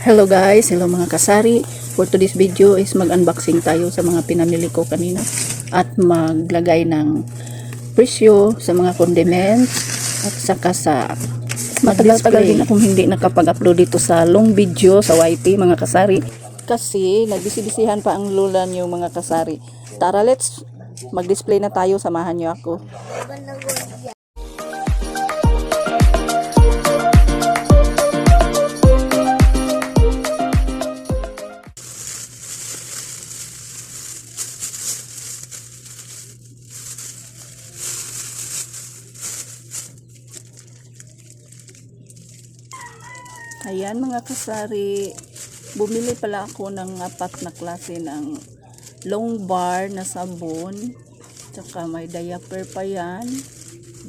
Hello guys, hello mga kasari. For today's video is mag-unboxing tayo sa mga pinamili ko kanina at maglagay ng presyo sa mga condiments at saka sa matagal-tagal din akong hindi nakapag-upload dito sa long video sa YT mga kasari kasi nagbisi-bisihan pa ang lola niyo mga kasari. Tara, let's mag-display na tayo, samahan niyo ako. Ayan mga kasari, bumili pala ako ng 4 na klase ng long bar na sabon, tsaka may diaper pa yan.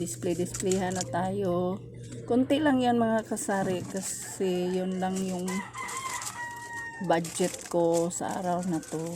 Displayhan na tayo. Konti lang yan mga kasari kasi yun lang yung budget ko sa araw na to.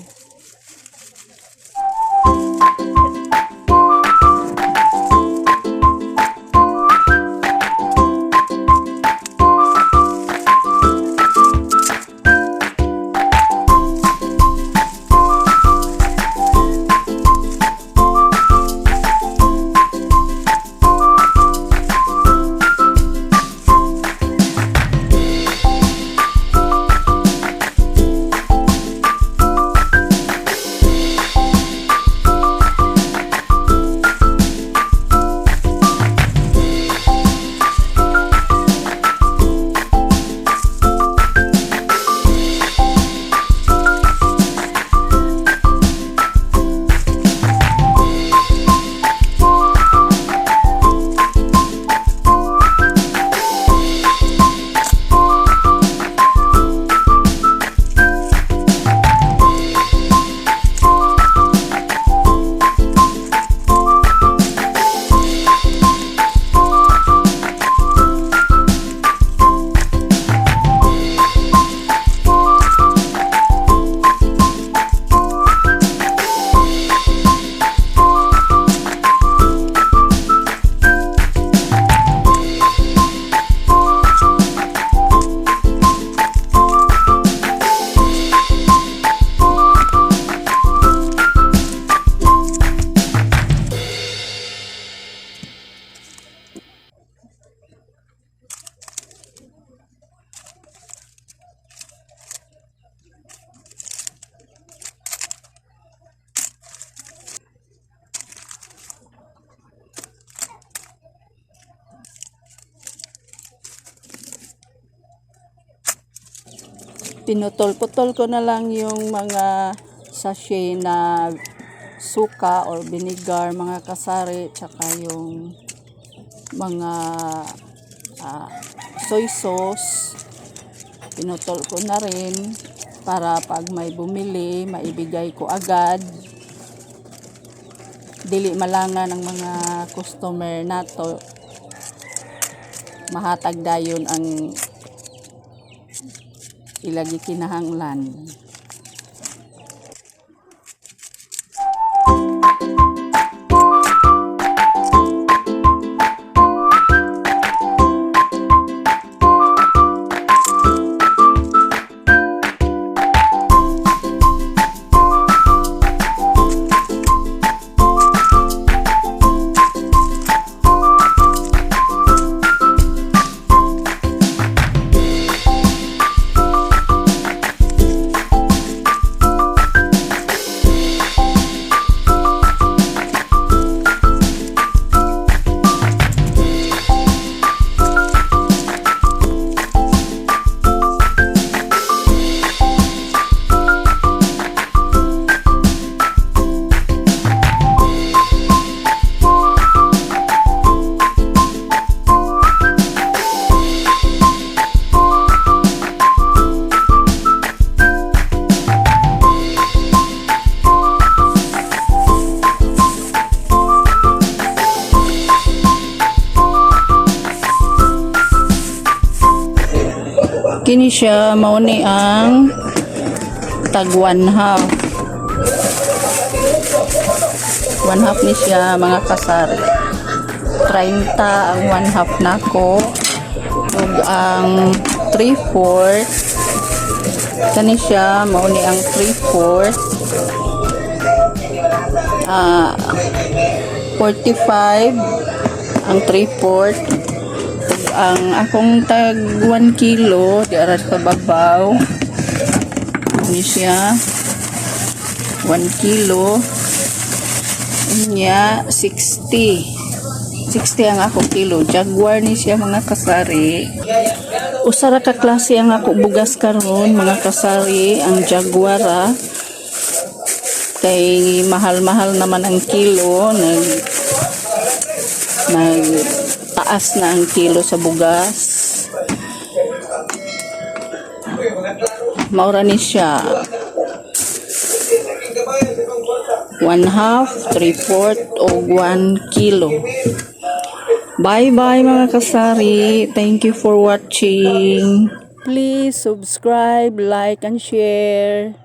Pinutol-putol ko na lang yung mga sachet na suka or vinegar mga kasari, tsaka yung mga soy sauce. Pinutol ko na rin para pag may bumili, maibigay ko agad. Dili malangan ng mga customer nato. Mahatag dayon ang ilagi kinahanglan. Kini siya mao ni ang tag 1/2. 1/2 ni siya mga kasari. 30 ang 1/2 nako ug ang 3/4. Kani siya, mauni ang 3/4. 45 ang 3/4. Ang akong tag 1 kilo di aras sa babaw. Ini siya 1 kilo. Inya 60 ang ako kilo. Jaguar ni siya mga kasari. Usara ka klase ang ako bugas karon mga kasari, ang Jaguar kay mahal-mahal naman ang kilo, taas na ang kilo sa bugas. Maura ni siya 1/2, 3/4 o 1 kilo. Bye-bye mga kasari. Thank you for watching. Please subscribe, like, and share.